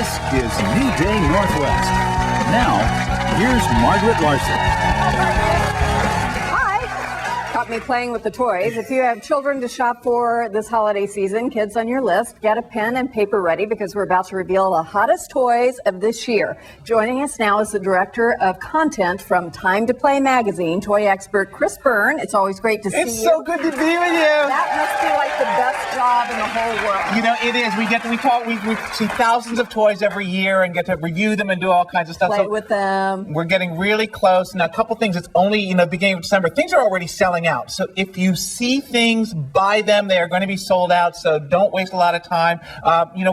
This is New Day Northwest. Now, here's Margaret Larson. Caught me playing with the toys. If you have children to shop for this holiday season, kids on your list, get a pen and paper ready because we're about to reveal the hottest toys of this year. Joining us now is the director of content from Time to Play magazine, toy expert Chris Byrne. It's always great to see you. It's so good to be with you. That must be like the best job in the whole world. You know, it is. We see thousands of toys every year and get to review them and do all kinds of stuff. Play with them. We're getting really close. Now, a couple things. It's only, beginning of December. Things are already selling out. So if you see things, buy them. They are going to be sold out. So don't waste a lot of time.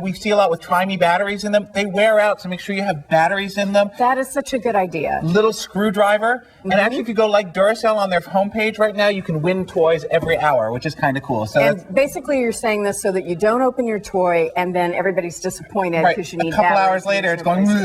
We see a lot with Try Me batteries in them. They wear out. So make sure you have batteries in them. That is such a good idea. Little screwdriver. Mm-hmm. And actually, if you go like Duracell on their homepage right now, you can win toys every hour, which is kind of cool. So basically, you're saying this so that you don't open your toy and then everybody's disappointed because you need a couple hours later, it's going. How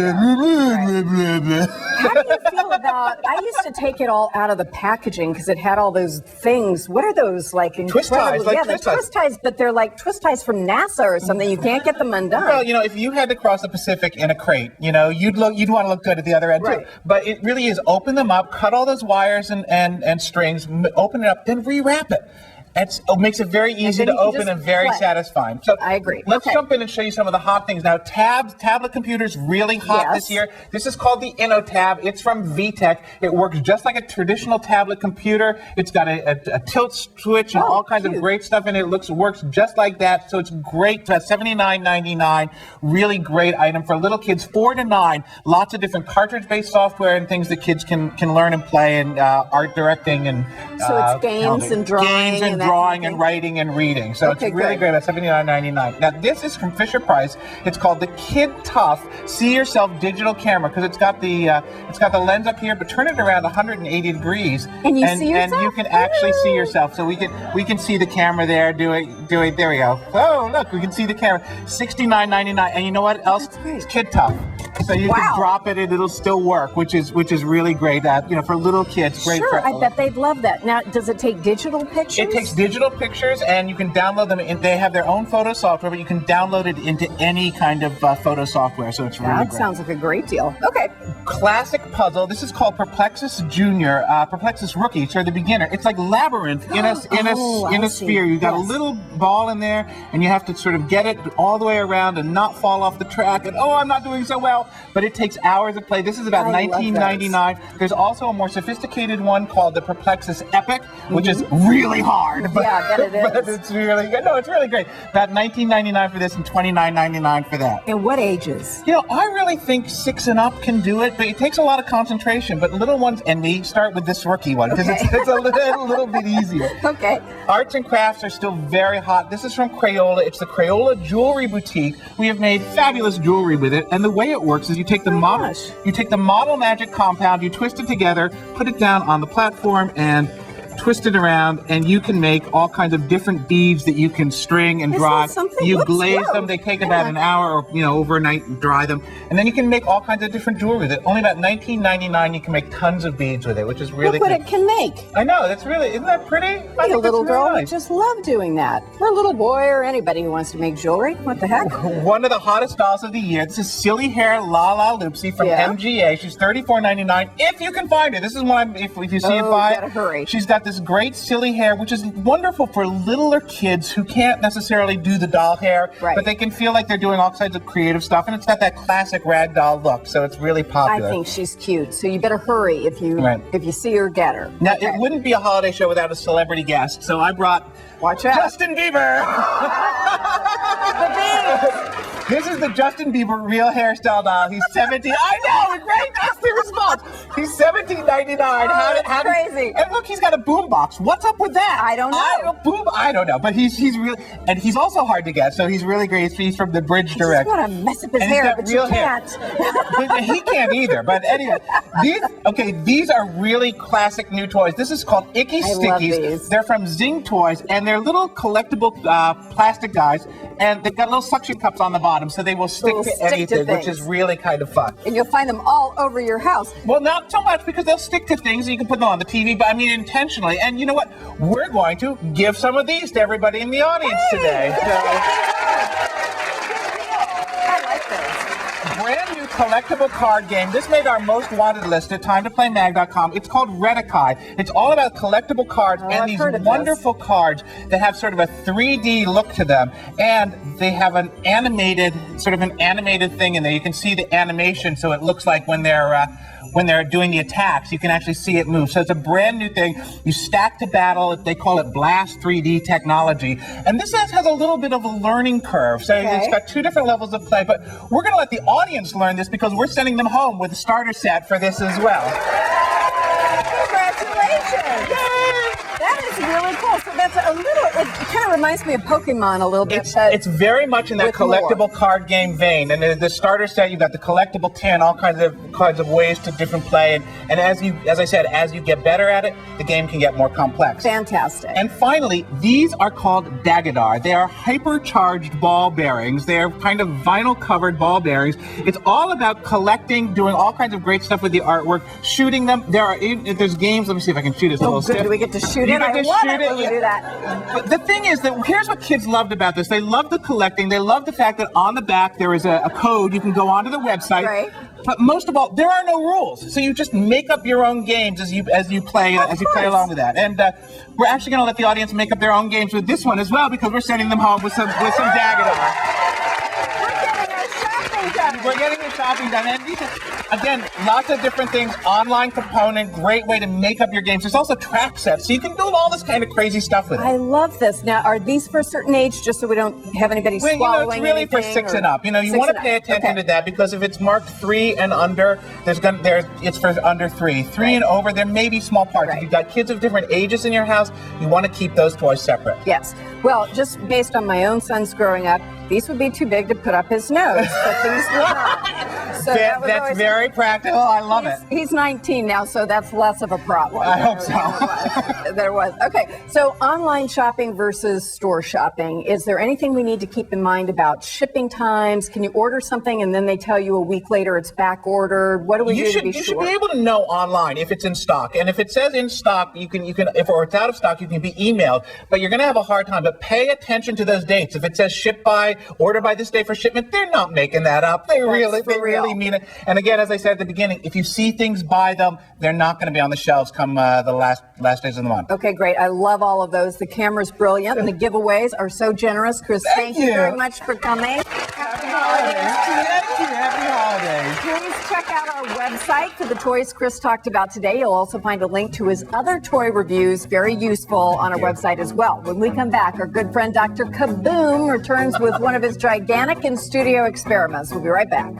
do you feel about? I used to take it all out of the packaging because it had all those things. What are those like? Twist ties. The twist ties, but they're like twist ties from NASA or something. You can't get them undone. Well, if you had to cross the Pacific in a crate, you'd want to look good at the other end too. But it really is open them up, cut all those wires and strings, open it up, then rewrap it. It makes it very easy to open and very satisfying. So I agree. Let's jump in and show you some of the hot things. Now, tablet computers really hot this year. This is called the InnoTab. It's from VTech. It works just like a traditional tablet computer. It's got a tilt switch and all kinds of great stuff in it. It works just like that. So it's great. It's $79.99. Really great item for little kids, 4 to 9. Lots of different cartridge-based software and things that kids can learn and play, and art directing and so it's games and drawing and writing and reading. So it's really great at $79.99. Now this is from Fisher-Price. It's called the Kid Tough See Yourself Digital Camera because it's got the lens up here, but turn it around 180 degrees and you see yourself. And you can actually see yourself. So we can see the camera there. Do it. There we go. Oh look, we can see the camera. $69.99. And you know what else? It's Kid Tough. So you can drop it and it'll still work, which is really great. For little kids, great. Sure, I bet they'd love that. Now, does it take digital pictures? It takes digital pictures, and you can download them. They have their own photo software, but you can download it into any kind of photo software. So it's really great. That sounds like a great deal. Okay. Classic puzzle. This is called Perplexus Junior, Perplexus Rookie, so the beginner. It's like Labyrinth in a sphere. You've got a little ball in there, and you have to sort of get it all the way around and not fall off the track. And I'm not doing so well. But it takes hours of play. This is about $19.99. There's also a more sophisticated one called the Perplexus Epic, which is really hard. But it is. But it's really good. No, it's really great. About $19.99 for this and $29.99 for that. And what ages? I really think 6 and up can do it, but it takes a lot of concentration. But little ones and me start with this rookie one because it's a little bit easier. Okay. Arts and crafts are still very hot. This is from Crayola. It's the Crayola Jewelry Boutique. We have made fabulous jewelry with it, and the way it works is you take the model magic compound, you twist it together, put it down on the platform, and twist it around, and you can make all kinds of different beads that you can string and dry. You glaze them. They take about an hour or overnight and dry them, and then you can make all kinds of different jewelry with it. Only about $19.99. You can make tons of beads with it, which is really Look what it can make. I know. Isn't that pretty? I think a little girl would just love doing that. Or a little boy or anybody who wants to make jewelry. What the heck? One of the hottest dolls of the year. This is Silly Hair Lala Loopsy from MGA. She's $34.99. If you can find her. This is one. If you see it, buy it. Gotta hurry. She's got this great silly hair, which is wonderful for littler kids who can't necessarily do the doll hair, but they can feel like they're doing all kinds of creative stuff, and it's got that classic rag doll look, so it's really popular. I think she's cute, so you better hurry if you see her, get her. Now, it wouldn't be a holiday show without a celebrity guest, so I brought Justin Bieber. This is the Justin Bieber real hairstyle doll. He's 17. I know, great. That's the response. He's $17.99. How crazy. And look, he's got a boombox. What's up with that? I don't know. I don't know. But he's really, and he's also hard to get. So he's really great. He's from the Bridge Direct. I just want to mess up his hair, but you can't. He can't either. But anyway, these are really classic new toys. This is called Icky Stickies. Love these. They're from Zing Toys, and they're little collectible plastic guys, and they've got little suction cups on the bottom, so they will stick to anything, which is really kind of fun. And you'll find them all over your house. Well, not so much because they'll stick to things, and you can put them on the TV, but I mean intentionally. And you know what? We're going to give some of these to everybody in the audience today. I like those. brand new collectible card game. This made our most wanted list at timetoplaymag.com. It's called Redikai. It's all about collectible cards and I've these heard of this. wonderful cards that have sort of a 3D look to them. And they have an animated thing in there. You can see the animation, so it looks like when they're doing the attacks, you can actually see it move. So it's a brand new thing. You stack to battle. They call it Blast 3D technology. And this has a little bit of a learning curve. So it's got 2 different levels of play. But we're going to let the audience learn this because we're sending them home with a starter set for this as well. Congratulations! That is really cool. So that's it kind of reminds me of Pokemon a little bit. It's very much in that with collectible more. card game vein. And the starter set, you've got the collectible tin, all kinds of ways to different play. And as I said, as you get better at it, the game can get more complex. Fantastic. And finally, these are called Dagadar. They are hypercharged ball bearings. They are kind of vinyl-covered ball bearings. It's all about collecting, doing all kinds of great stuff with the artwork, shooting them. There's games. Let me see if I can shoot it. Oh, good. Do we get to shoot it? I love it when we do that. But the thing is that here's what kids loved about this. They love the collecting. They love the fact that on the back there is a code. You can go onto the website. Right. But most of all, there are no rules. So you just make up your own games as you play along with that. And we're actually going to let the audience make up their own games with this one as well because we're sending them home with some Dagadar. We're getting the shopping done. And these are, again, lots of different things. Online component, great way to make up your games. There's also track sets, so you can do all this kind of crazy stuff with it. I love this. Now, are these for a certain age, just so we don't have anybody swallowing it's really for 6 and up. You want to pay attention to that because if it's marked 3 and under, it's for under 3. 3 and over, there may be small parts. Right. If you've got kids of different ages in your house, you want to keep those toys separate. Yes. Well, just based on my own son's growing up, these would be too big to put up his nose, but these would not. So that's very practical. I love it. He's 19 now, so that's less of a problem. I hope so. There was. Okay, so online shopping versus store shopping. Is there anything we need to keep in mind about shipping times? Can you order something and then they tell you a week later it's back ordered? What do we do to be sure? You should be able to know online if it's in stock. And if it says in stock, you can if it's out of stock, you can be emailed. But you're going to have a hard time. But pay attention to those dates. If it says ship by, order by this day for shipment, they're not making that up. They really mean it. And again, as I said at the beginning, if you see things, buy them. They're not going to be on the shelves come the last days of the month. Okay, great. I love all of those. The camera's brilliant, and the giveaways are so generous. Chris, thank you very much for coming. Happy holidays to you. Thank you. Happy holidays. Please check out our website for the toys Chris talked about today. You'll also find a link to his other toy reviews, very useful, on our website as well. When we come back, our good friend Dr. Kaboom returns with one of his gigantic in-studio experiments. We'll be right back.